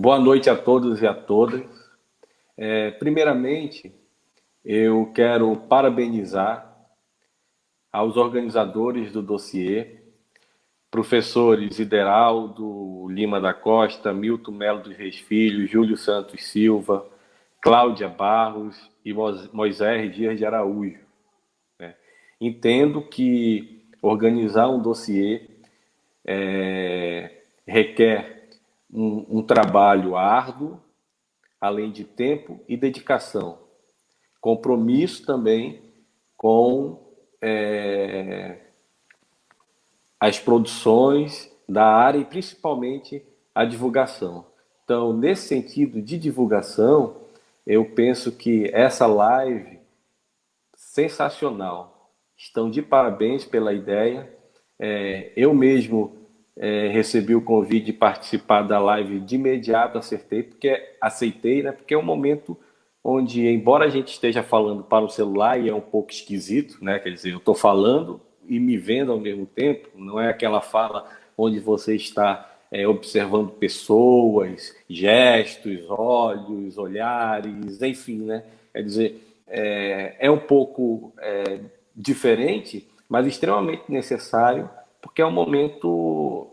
Boa noite a todos e a todas. Primeiramente, eu quero parabenizar aos organizadores do dossiê, professores Ideraldo Lima da Costa, Milton Melo dos Reis Filho, Júlio Santos Silva, Cláudia Barros e Moisés Dias de Araújo. Entendo que organizar um dossiê requer um trabalho árduo, além de tempo e dedicação. Compromisso também com as produções da área e principalmente a divulgação. Então, nesse sentido de divulgação, eu penso que essa live sensacional. Estão de parabéns pela ideia. Eu mesmo recebi o convite de participar da live de imediato, aceitei, né? Porque é um momento onde, embora a gente esteja falando para o celular e é um pouco esquisito, né? Quer dizer, eu estou falando e me vendo ao mesmo tempo, não é aquela fala onde você está observando pessoas, gestos, olhos, olhares, enfim, né? Quer dizer, é um pouco diferente, mas extremamente necessário, porque é um momento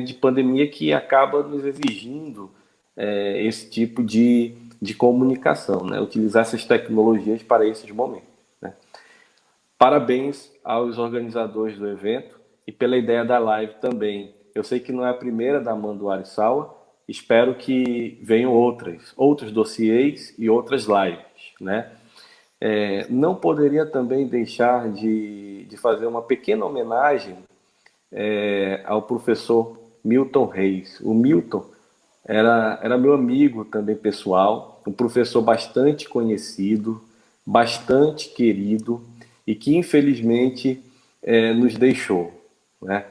de pandemia que acaba nos exigindo esse tipo de comunicação, né? Utilizar essas tecnologias para esses momentos. Né? Parabéns aos organizadores do evento e pela ideia da live também. Eu sei que não é a primeira da Amanda Arisawa, espero que venham outros dossiês e outras lives, né? Não poderia também deixar de fazer uma pequena homenagem ao professor Milton Reis. O Milton era meu amigo também pessoal, um professor bastante conhecido, bastante querido e que infelizmente nos deixou. Né?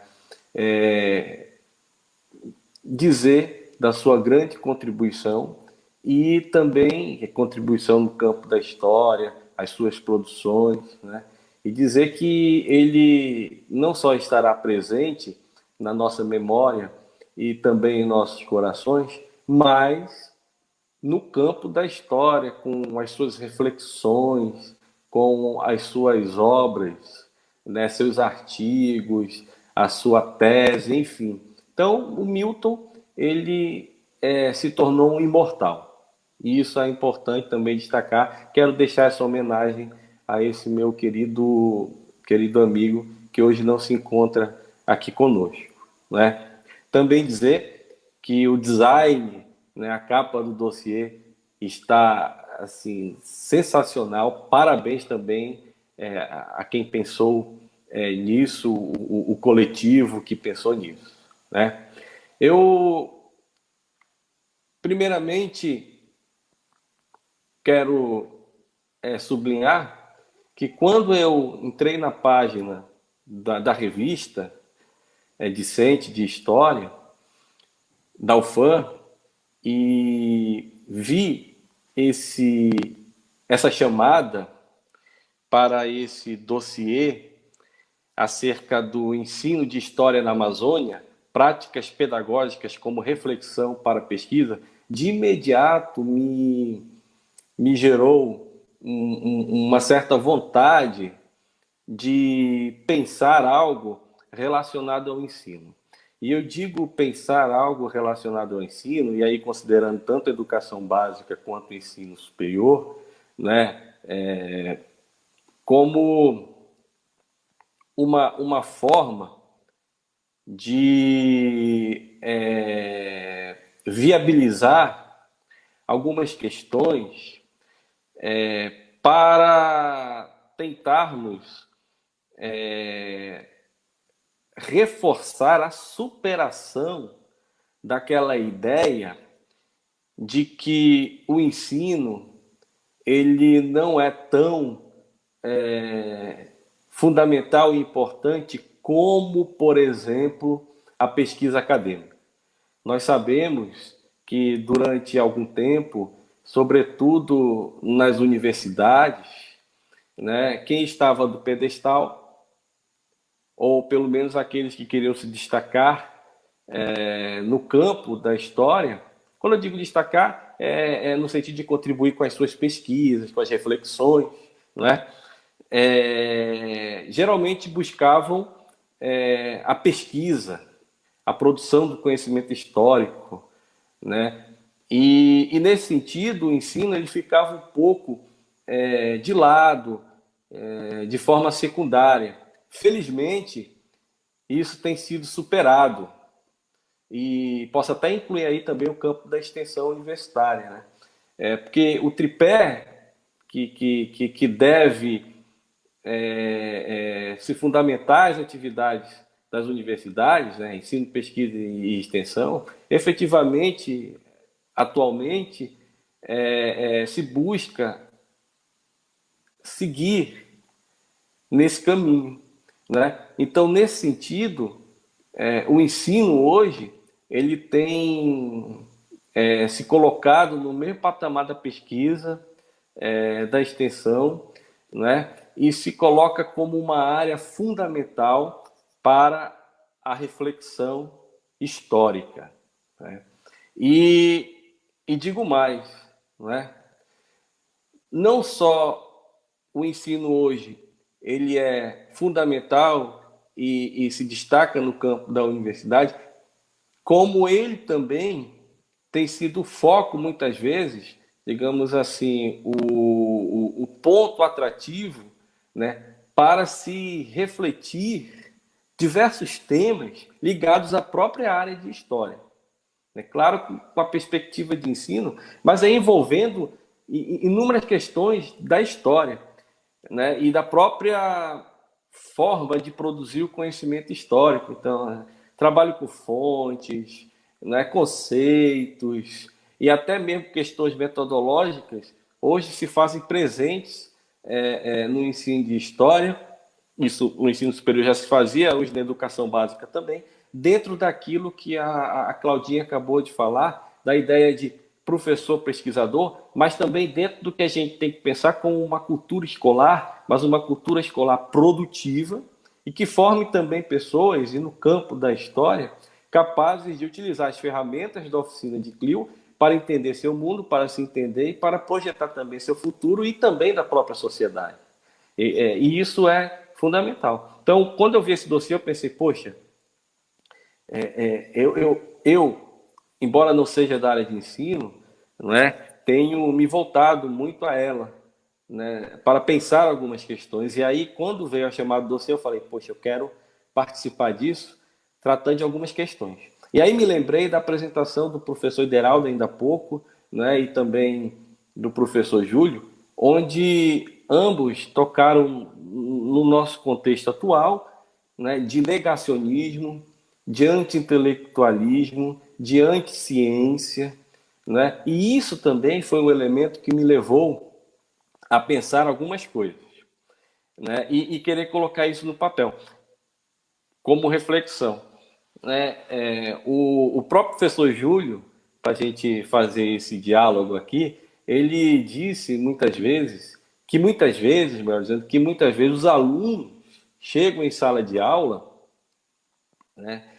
Dizer da sua grande contribuição e também contribuição no campo da história, as suas produções, né? E dizer que ele não só estará presente na nossa memória e também em nossos corações, mas no campo da história, com as suas reflexões, com as suas obras, né, seus artigos, a sua tese, enfim. Então, o Milton ele se tornou um imortal. E isso é importante também destacar. Quero deixar essa homenagem a esse meu querido amigo que hoje não se encontra aqui conosco, né? Também dizer que o design, né, a capa do dossiê está assim sensacional. Parabéns também a quem pensou nisso, o coletivo que pensou nisso, né? Eu primeiramente quero sublinhar que quando eu entrei na página da revista Discente de História da UFAM e vi essa chamada para esse dossiê acerca do ensino de história na Amazônia, práticas pedagógicas como reflexão para pesquisa, de imediato me gerou uma certa vontade de pensar algo relacionado ao ensino. E eu digo pensar algo relacionado ao ensino, e aí considerando tanto a educação básica quanto o ensino superior, né, como uma forma de viabilizar algumas questões para tentarmos reforçar a superação daquela ideia de que o ensino ele não é tão fundamental e importante como, por exemplo, a pesquisa acadêmica. Nós sabemos que durante algum tempo, sobretudo nas universidades, né, quem estava do pedestal, ou pelo menos aqueles que queriam se destacar no campo da história, Quando eu digo destacar, é no sentido de contribuir com as suas pesquisas, com as reflexões, não é? Geralmente buscavam a pesquisa, a produção do conhecimento histórico, né? E nesse sentido, o ensino ele ficava um pouco de lado, de forma secundária. Felizmente, isso tem sido superado e posso até incluir aí também o campo da extensão universitária, né? Porque o tripé que deve se fundamentar as atividades das universidades, né, ensino, pesquisa e extensão, efetivamente, atualmente, se busca seguir nesse caminho, né? Então, nesse sentido, o ensino hoje ele tem se colocado no mesmo patamar da pesquisa, da extensão, né? E se coloca como uma área fundamental para a reflexão histórica, né? E digo mais, né? Não só o ensino hoje ele é fundamental e se destaca no campo da universidade, como ele também tem sido o foco, muitas vezes, digamos assim, o ponto atrativo, né, para se refletir diversos temas ligados à própria área de história. É claro, com a perspectiva de ensino, mas é envolvendo inúmeras questões da história, né, e da própria forma de produzir o conhecimento histórico. Então, trabalho com fontes, né, conceitos e até mesmo questões metodológicas hoje se fazem presentes no ensino de história. Isso no ensino superior já se fazia, hoje na educação básica também, dentro daquilo que a Claudinha acabou de falar, da ideia de professor pesquisador, mas também dentro do que a gente tem que pensar como uma cultura escolar, mas uma cultura escolar produtiva e que forme também pessoas, e no campo da história, capazes de utilizar as ferramentas da oficina de Clio para entender seu mundo, para se entender e para projetar também seu futuro e também da própria sociedade. E isso é fundamental. Então, quando eu vi esse dossiê, eu pensei, poxa, embora não seja da área de ensino, não é, tenho me voltado muito a ela, né, para pensar algumas questões. E aí, quando veio a chamada do dossiê, eu falei, poxa, eu quero participar disso, tratando de algumas questões. E aí me lembrei da apresentação do professor Ideraldo ainda há pouco, né, e também do professor Júlio, onde ambos tocaram no nosso contexto atual, né, de negacionismo, de anti-intelectualismo, de anti-ciência, né? E isso também foi um elemento que me levou a pensar algumas coisas, né? E querer colocar isso no papel, como reflexão, né? O próprio professor Júlio, para a gente fazer esse diálogo aqui, ele disse muitas vezes, melhor dizendo, que muitas vezes os alunos chegam em sala de aula, né,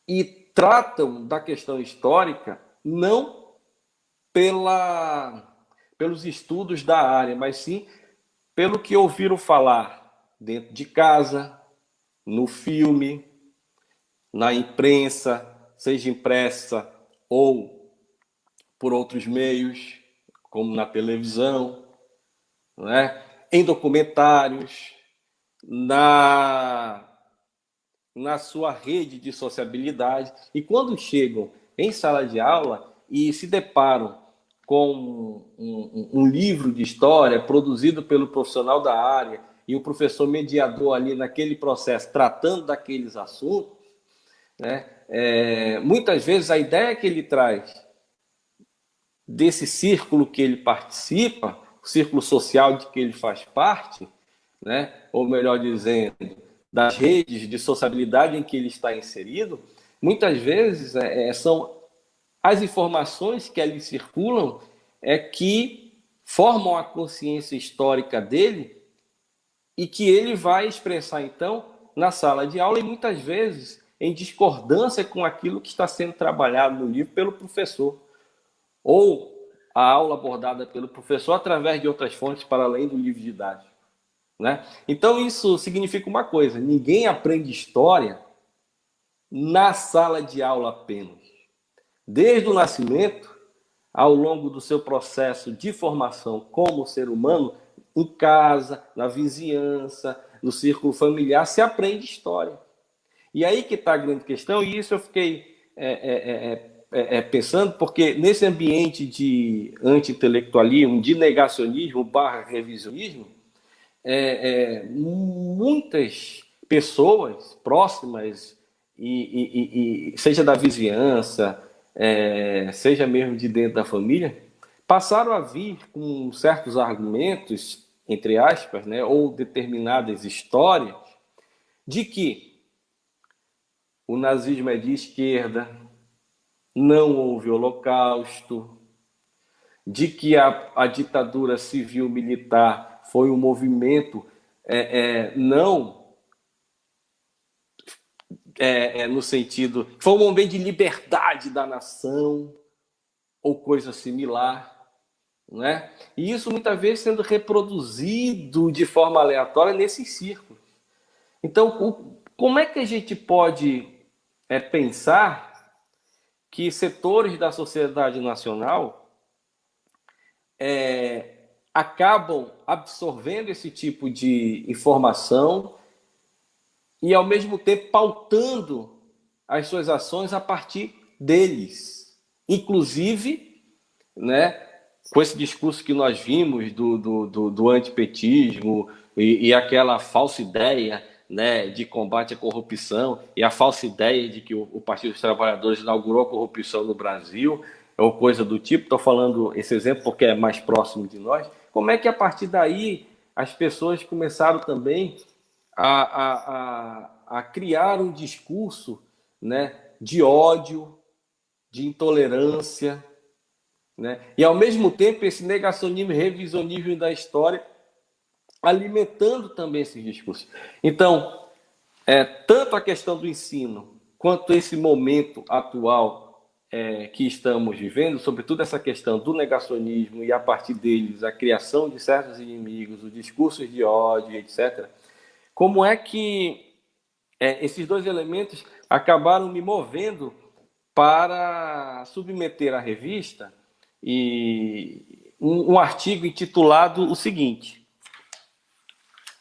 e tratam da questão histórica não pelos estudos da área, mas sim pelo que ouviram falar dentro de casa, no filme, na imprensa, seja impressa ou por outros meios, como na televisão, não é? Em documentários, na sua rede de sociabilidade. E quando chegam em sala de aula e se deparam com um livro de história produzido pelo profissional da área e o professor mediador ali naquele processo tratando daqueles assuntos, né, muitas vezes a ideia que ele traz desse círculo que ele participa, o círculo social de que ele faz parte, né, ou melhor dizendo, das redes de sociabilidade em que ele está inserido, muitas vezes são as informações que ali circulam que formam a consciência histórica dele e que ele vai expressar, então, na sala de aula, e muitas vezes em discordância com aquilo que está sendo trabalhado no livro pelo professor, ou a aula abordada pelo professor através de outras fontes para além do livro didático, né? Então isso significa uma coisa: ninguém aprende história na sala de aula apenas. Desde o nascimento, ao longo do seu processo de formação como ser humano, em casa, na vizinhança, no círculo familiar, se aprende história. E aí que está a grande questão, e isso eu fiquei pensando, porque nesse ambiente de anti-intelectualismo, de negacionismo barra revisionismo, muitas pessoas próximas, seja da vizinhança, seja mesmo de dentro da família, passaram a vir com certos argumentos, entre aspas, né, ou determinadas histórias, de que o nazismo é de esquerda, não houve holocausto, de que a ditadura civil-militar foi um movimento não no sentido... Foi um momento de liberdade da nação, ou coisa similar, né? E isso muitas vezes sendo reproduzido de forma aleatória nesses círculos. Então, como é que a gente pode pensar que setores da sociedade nacional acabam absorvendo esse tipo de informação e, ao mesmo tempo, pautando as suas ações a partir deles? Inclusive, né, com esse discurso que nós vimos do antipetismo e aquela falsa ideia, né, de combate à corrupção, e a falsa ideia de que o Partido dos Trabalhadores inaugurou a corrupção no Brasil, ou coisa do tipo. Estou falando esse exemplo porque é mais próximo de nós. Como é que a partir daí as pessoas começaram também a criar um discurso, né, de ódio, de intolerância, né? E ao mesmo tempo esse negacionismo e revisionismo da história alimentando também esses discursos. Então, tanto a questão do ensino quanto esse momento atual que estamos vivendo, sobretudo essa questão do negacionismo e a partir deles a criação de certos inimigos, os discursos de ódio, etc. Como é que esses dois elementos acabaram me movendo para submeter à revista um artigo intitulado o seguinte,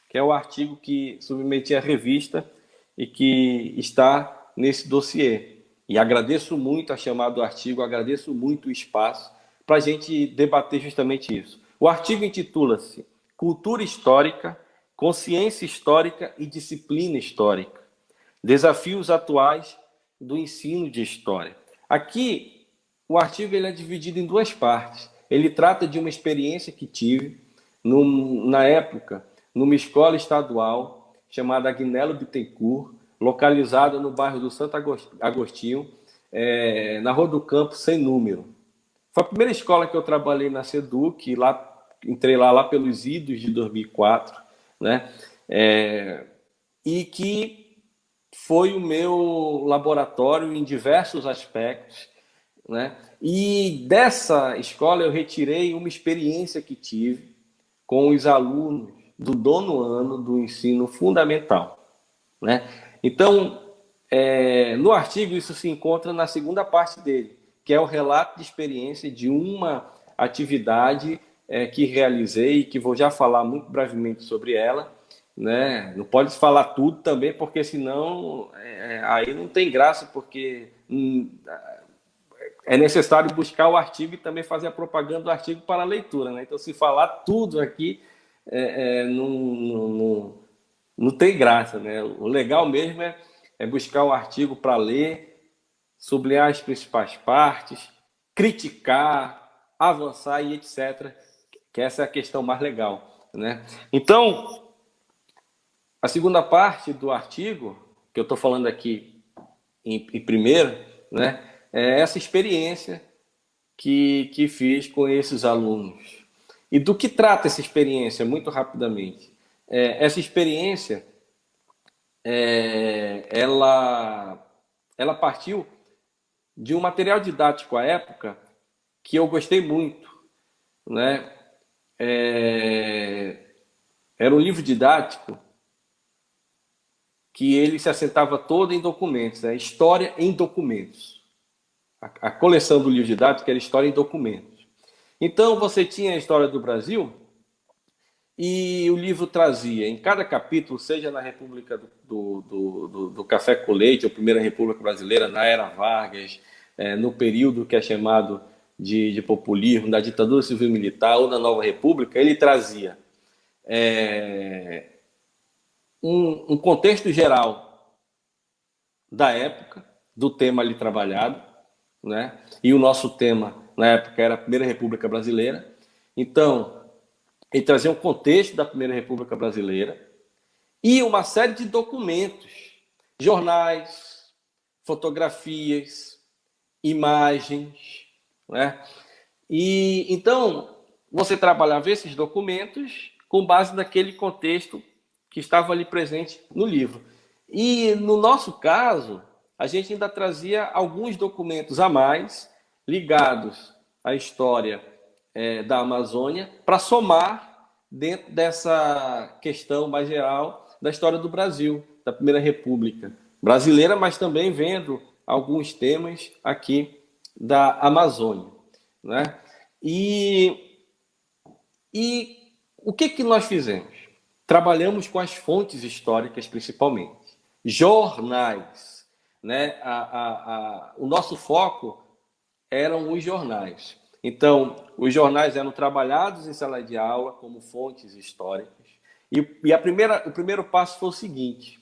que é o artigo que submeti à revista e que está nesse dossiê. E agradeço muito a chamada do artigo, agradeço muito o espaço para a gente debater justamente isso. O artigo intitula-se Cultura Histórica, Consciência Histórica e Disciplina Histórica. Desafios atuais do ensino de história. Aqui, o artigo ele é dividido em duas partes. Ele trata de uma experiência que tive na época, numa escola estadual chamada Agnello Bittencourt, localizada no bairro do Santo Agostinho, na Rua do Campo, sem número. Foi a primeira escola que eu trabalhei na SEDUC, entrei lá pelos idos de 2004, né? E que foi o meu laboratório em diversos aspectos, né? E dessa escola eu retirei uma experiência que tive com os alunos do 9º ano do ensino fundamental, né? Então, no artigo isso se encontra na segunda parte dele, que é o relato de experiência de uma atividade que realizei e que vou já falar muito brevemente sobre ela, né? Não pode falar tudo também, porque senão aí não tem graça, porque é necessário buscar o artigo e também fazer a propaganda do artigo para a leitura, né? Então, se falar tudo aqui, não tem graça, né? O legal mesmo é buscar o artigo para ler, sublinhar as principais partes, criticar, avançar e etc. Que essa é a questão mais legal, né? Então, a segunda parte do artigo, que eu estou falando aqui em primeiro, né, é essa experiência que fiz com esses alunos. E do que trata essa experiência, muito rapidamente? Essa experiência, ela ela partiu de um material didático à época que eu gostei muito, né? Era um livro didático que ele se assentava todo em documentos, né? História em documentos. A coleção do livro didático era História em Documentos. Então, você tinha a história do Brasil e o livro trazia, em cada capítulo, seja na República do Café com Leite, ou Primeira República Brasileira, na Era Vargas, no período que é chamado de populismo, da ditadura civil-militar ou da Nova República, ele trazia um contexto geral da época, do tema ali trabalhado, né? E o nosso tema, na época, era a Primeira República Brasileira. Então, ele trazia um contexto da Primeira República Brasileira e uma série de documentos, jornais, fotografias, imagens, né? E então você trabalhava esses documentos com base naquele contexto que estava ali presente no livro. E no nosso caso, a gente ainda trazia alguns documentos a mais ligados à história da Amazônia para somar dentro dessa questão mais geral da história do Brasil, da Primeira República Brasileira, mas também vendo alguns temas aqui da Amazônia, né? E o que nós fizemos? Trabalhamos com as fontes históricas, principalmente. Jornais, né? O nosso foco eram os jornais. Então, os jornais eram trabalhados em sala de aula como fontes históricas. E o primeiro passo foi o seguinte: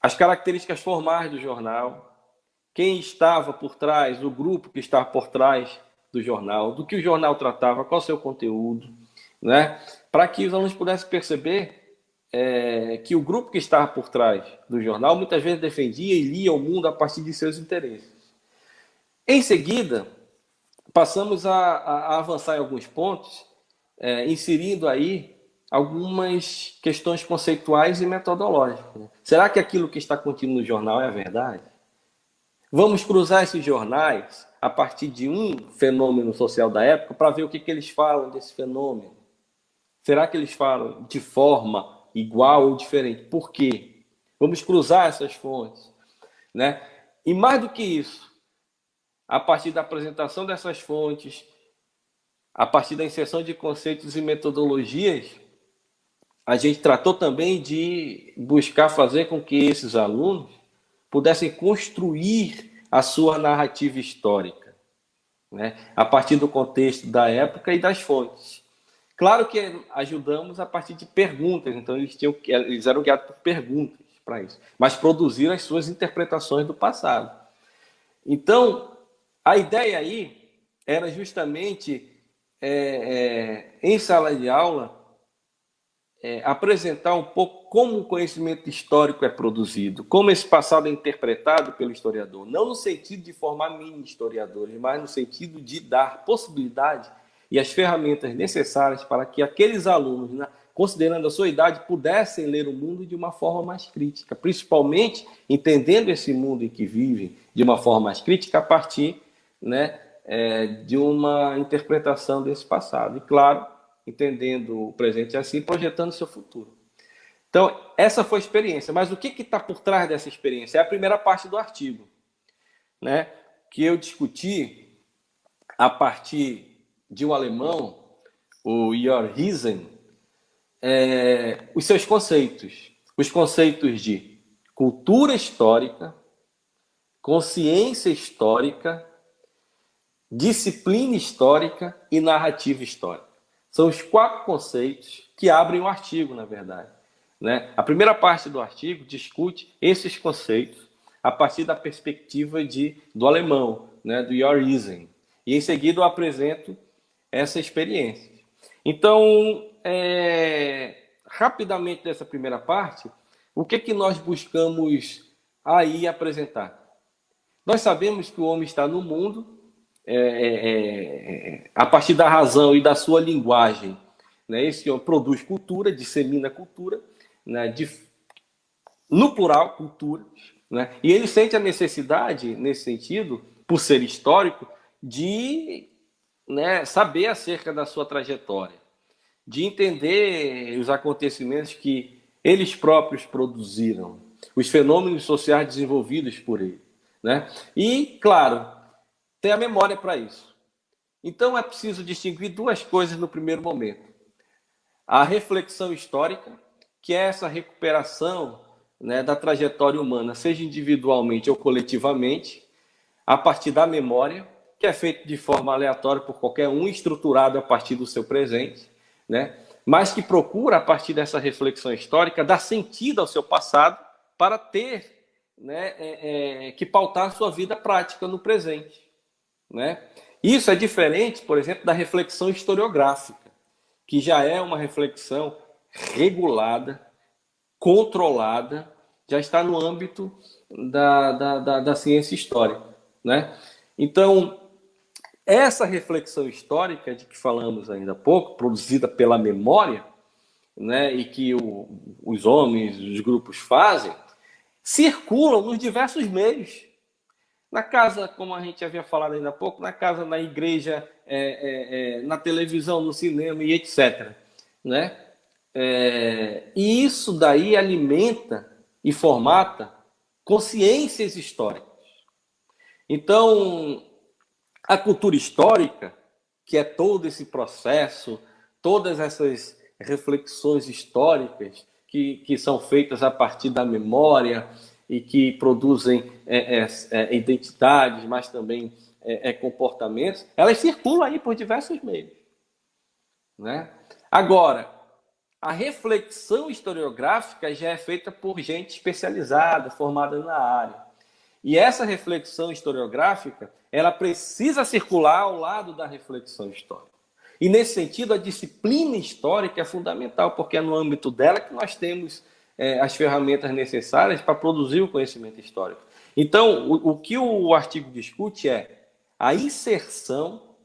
as características formais do jornal, quem estava por trás, o grupo que estava por trás do jornal, do que o jornal tratava, qual o seu conteúdo, né? Para que os alunos pudessem perceber que o grupo que estava por trás do jornal muitas vezes defendia e lia o mundo a partir de seus interesses. Em seguida, passamos a avançar em alguns pontos, inserindo aí algumas questões conceituais e metodológicas, né? Será que aquilo que está contido no jornal é a verdade? Vamos cruzar esses jornais a partir de um fenômeno social da época para ver o que eles falam desse fenômeno. Será que eles falam de forma igual ou diferente? Por quê? Vamos cruzar essas fontes, né? E mais do que isso, a partir da apresentação dessas fontes, a partir da inserção de conceitos e metodologias, a gente tratou também de buscar fazer com que esses alunos pudessem construir a sua narrativa histórica, né? A partir do contexto da época e das fontes. Claro que ajudamos a partir de perguntas, então eles eram guiados por perguntas para isso, mas produziram as suas interpretações do passado. Então, a ideia aí era justamente, em sala de aula, apresentar um pouco como o conhecimento histórico é produzido, como esse passado é interpretado pelo historiador, não no sentido de formar mini historiadores, mas no sentido de dar possibilidade e as ferramentas necessárias para que aqueles alunos, né, considerando a sua idade, pudessem ler o mundo de uma forma mais crítica, principalmente entendendo esse mundo em que vivem de uma forma mais crítica a partir, né, de uma interpretação desse passado. E, claro, entendendo o presente assim, projetando o seu futuro. Então, essa foi a experiência. Mas o que está por trás dessa experiência? É a primeira parte do artigo, né, que eu discuti a partir de um alemão, o Jörg Riesen, os seus conceitos. Os conceitos de cultura histórica, consciência histórica, disciplina histórica e narrativa histórica. São os 4 conceitos que abrem o artigo, na verdade, né? A primeira parte do artigo discute esses conceitos a partir da perspectiva do alemão, né, do Jörg Riesen. E em seguida eu apresento essa experiência. Então, rapidamente dessa primeira parte, o que nós buscamos aí apresentar? Nós sabemos que o homem está no mundo a partir da razão e da sua linguagem, né? Esse homem produz cultura, dissemina cultura, né? No plural, culturas, né? E ele sente a necessidade, nesse sentido, por ser histórico, de, né, saber acerca da sua trajetória, de entender os acontecimentos que eles próprios produziram, os fenômenos sociais desenvolvidos por ele, né? E, claro, ter a memória para isso. Então é preciso distinguir duas coisas no primeiro momento. A reflexão histórica, que é essa recuperação, né, da trajetória humana, seja individualmente ou coletivamente, a partir da memória, que é feita de forma aleatória por qualquer um, estruturado a partir do seu presente, né? Mas que procura, a partir dessa reflexão histórica, dar sentido ao seu passado para ter, né, que pautar a sua vida prática no presente, né? Isso é diferente, por exemplo, da reflexão historiográfica, que já é uma reflexão regulada, controlada, já está no âmbito da ciência histórica, né? Então, essa reflexão histórica de que falamos ainda há pouco, produzida pela memória, né, e que os homens, os grupos fazem, circulam nos diversos meios. Na casa, como a gente havia falado ainda há pouco, na casa, na igreja, na televisão, no cinema e etc. Né? E isso daí alimenta e formata consciências históricas. Então, a cultura histórica, que é todo esse processo, todas essas reflexões históricas que são feitas a partir da memória e que produzem identidades, mas também comportamentos, elas circulam aí por diversos meios, né? Agora, a reflexão historiográfica já é feita por gente especializada, formada na área. E essa reflexão historiográfica, ela precisa circular ao lado da reflexão histórica. E, nesse sentido, a disciplina histórica é fundamental, porque é no âmbito dela que nós temos as ferramentas necessárias para produzir o conhecimento histórico. Então, o que o artigo discute é a inserção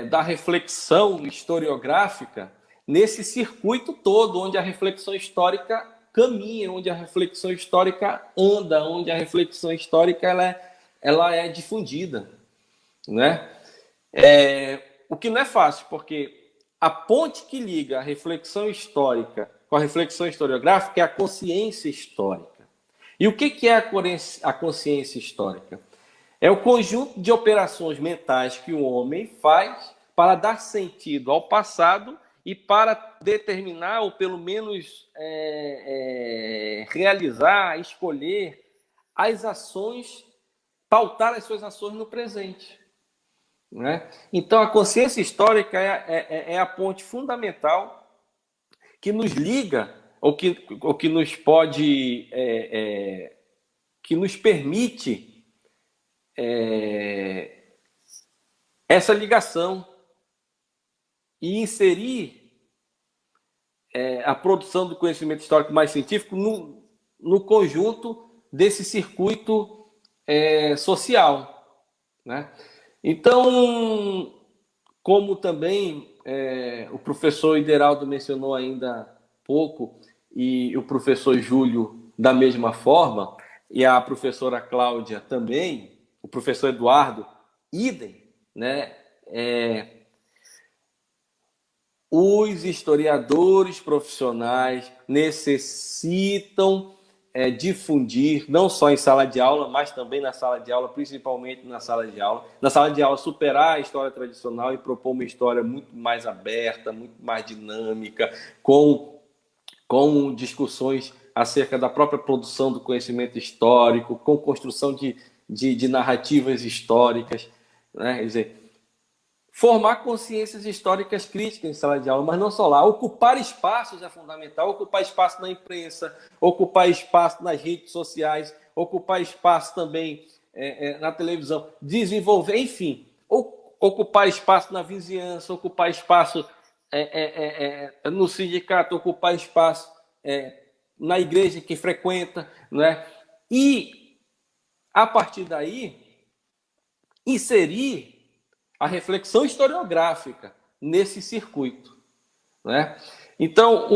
da reflexão historiográfica nesse circuito todo, onde a reflexão histórica caminha, onde a reflexão histórica anda, onde a reflexão histórica ela é difundida, né? O que não é fácil, porque a ponte que liga a reflexão histórica com a reflexão historiográfica é a consciência histórica. E o que é a consciência histórica? É o conjunto de operações mentais que o homem faz para dar sentido ao passado e para determinar, ou pelo menos realizar, escolher as ações, pautar as suas ações no presente, né? Então, a consciência histórica é a ponte fundamental que nos liga, ou que nos pode, que nos permite essa ligação e inserir a produção do conhecimento histórico mais científico no conjunto desse circuito social, né? Então, como também o professor Ideraldo mencionou ainda há pouco, e o professor Júlio da mesma forma, e a professora Cláudia também, o professor Eduardo, idem, né? Os historiadores profissionais necessitam difundir, não só em sala de aula, mas também na sala de aula, principalmente na sala de aula. Na sala de aula, superar a história tradicional e propor uma história muito mais aberta, muito mais dinâmica, com discussões acerca da própria produção do conhecimento histórico, com construção de narrativas históricas, né? Quer dizer, formar consciências históricas críticas em sala de aula, mas não só lá. Ocupar espaços é fundamental, ocupar espaço na imprensa, ocupar espaço nas redes sociais, ocupar espaço também na televisão, desenvolver, enfim, ocupar espaço na vizinhança, ocupar espaço no sindicato, ocupar espaço na igreja que frequenta, né? E, a partir daí, inserir a reflexão historiográfica nesse circuito, né? Então,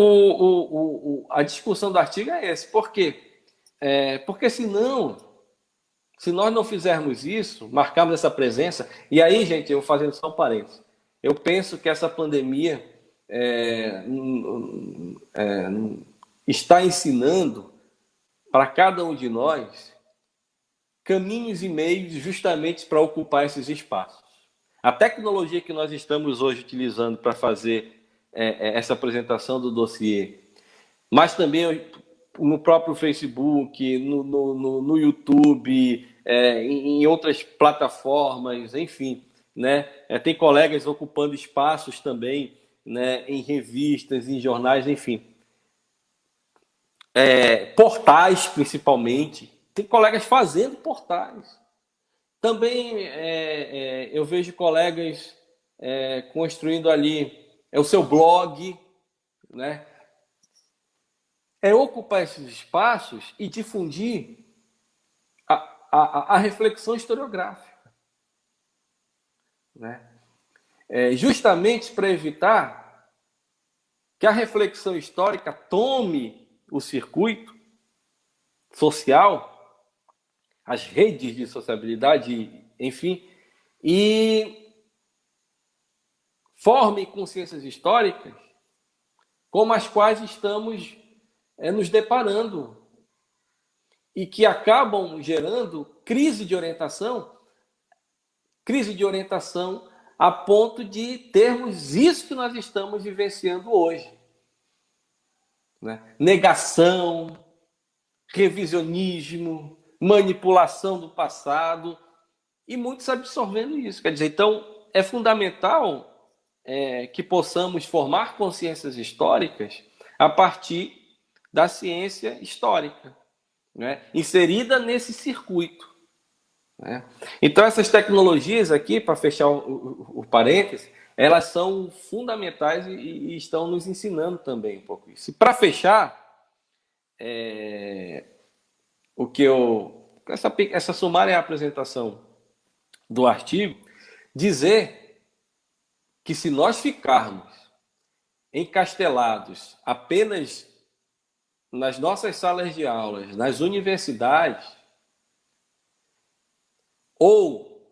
a discussão do artigo é esse. Por quê? Porque senão, se nós não fizermos isso, marcarmos essa presença, e aí, gente, eu fazendo só um parênteses, eu penso que essa pandemia está ensinando para cada um de nós caminhos e meios justamente para ocupar esses espaços. A tecnologia que nós estamos hoje utilizando para fazer essa apresentação do dossiê, mas também no próprio Facebook, no YouTube, em outras plataformas, enfim, né? Tem colegas ocupando espaços também, né, em revistas, em jornais, enfim. Portais, principalmente. Tem colegas fazendo portais. Também eu vejo colegas construindo ali o seu blog, né? Ocupar esses espaços e difundir a reflexão historiográfica, né? Justamente para evitar que a reflexão histórica tome o circuito social, as redes de sociabilidade, enfim, e forme consciências históricas com as quais estamos nos deparando e que acabam gerando crise de orientação a ponto de termos isso que nós estamos vivenciando hoje, né? Negação, revisionismo, manipulação do passado e muitos absorvendo isso. Quer dizer, então é fundamental que possamos formar consciências históricas a partir da ciência histórica, né? Inserida nesse circuito, né? Então essas tecnologias aqui, para fechar o parêntese, elas são fundamentais e estão nos ensinando também um pouco isso. E para fechar, o que essa sumária apresentação do artigo, dizer que se nós ficarmos encastelados apenas nas nossas salas de aulas, nas universidades, ou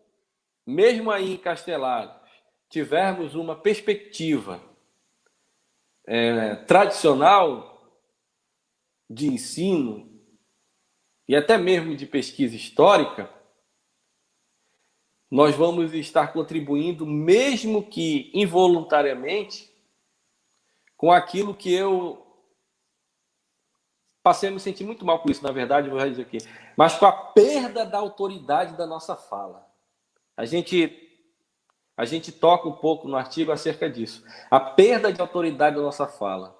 mesmo aí encastelados, tivermos uma perspectiva tradicional de ensino e até mesmo de pesquisa histórica, nós vamos estar contribuindo, mesmo que involuntariamente, com aquilo que eu passei a me sentir muito mal com isso, na verdade, vou dizer aqui, mas com a perda da autoridade da nossa fala. A gente toca um pouco no artigo acerca disso. A perda de autoridade da nossa fala.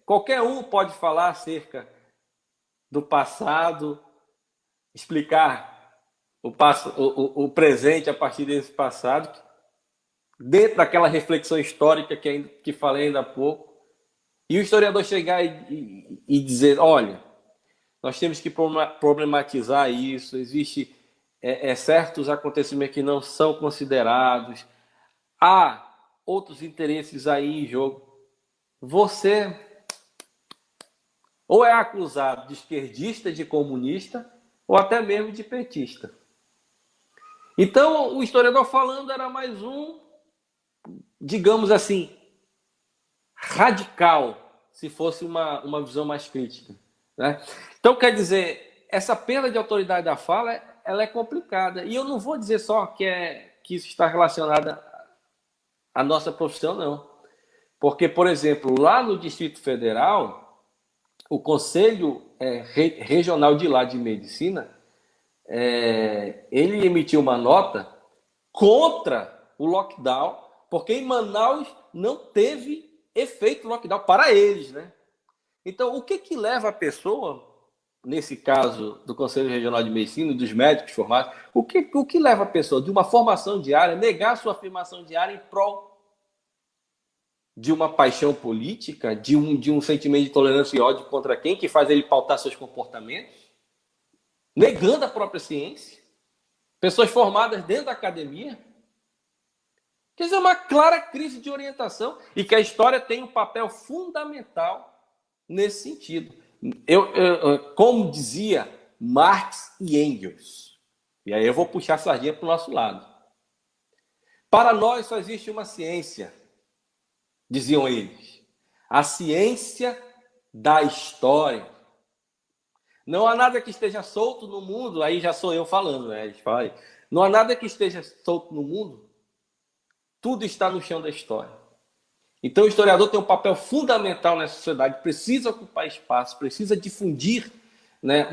Qualquer um pode falar acerca do passado, explicar o presente a partir desse passado, dentro daquela reflexão histórica que falei ainda há pouco, e o historiador chegar e dizer, olha, nós temos que problematizar isso, existe certos acontecimentos que não são considerados, há outros interesses aí em jogo. Você ou é acusado de esquerdista, de comunista, ou até mesmo de petista. Então, o historiador falando era mais um, digamos assim, radical, se fosse uma visão mais crítica, né? Então, quer dizer, essa perda de autoridade da fala, ela é complicada. E eu não vou dizer só que isso está relacionado à nossa profissão, não. Porque, por exemplo, lá no Distrito Federal, o Conselho Regional de lá de Medicina, ele emitiu uma nota contra o lockdown, porque em Manaus não teve efeito lockdown para eles, né? Então, o que leva a pessoa, nesse caso do Conselho Regional de Medicina, dos médicos formados, o que leva a pessoa de uma formação diária, negar sua afirmação diária em prol de uma paixão política, de um sentimento de tolerância e ódio contra quem que faz ele pautar seus comportamentos, negando a própria ciência, pessoas formadas dentro da academia? Quer dizer, é uma clara crise de orientação e que a história tem um papel fundamental nesse sentido. Como dizia Marx e Engels, e aí eu vou puxar a sardinha para o nosso lado. Para nós só existe uma ciência, diziam eles, a ciência da história. Não há nada que esteja solto no mundo, aí já sou eu falando, né? Não há nada que esteja solto no mundo, tudo está no chão da história. Então o historiador tem um papel fundamental nessa sociedade, precisa ocupar espaço, precisa difundir, né,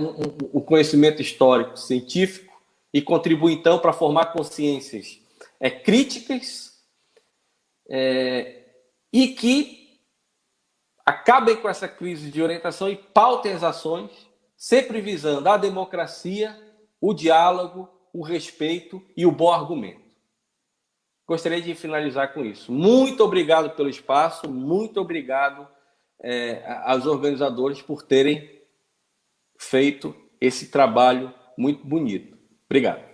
o conhecimento histórico, científico, e contribuir então para formar consciências críticas e que acabem com essa crise de orientação e pautem as ações, sempre visando a democracia, o diálogo, o respeito e o bom argumento. Gostaria de finalizar com isso. Muito obrigado pelo espaço, muito obrigado aos organizadores por terem feito esse trabalho muito bonito. Obrigado.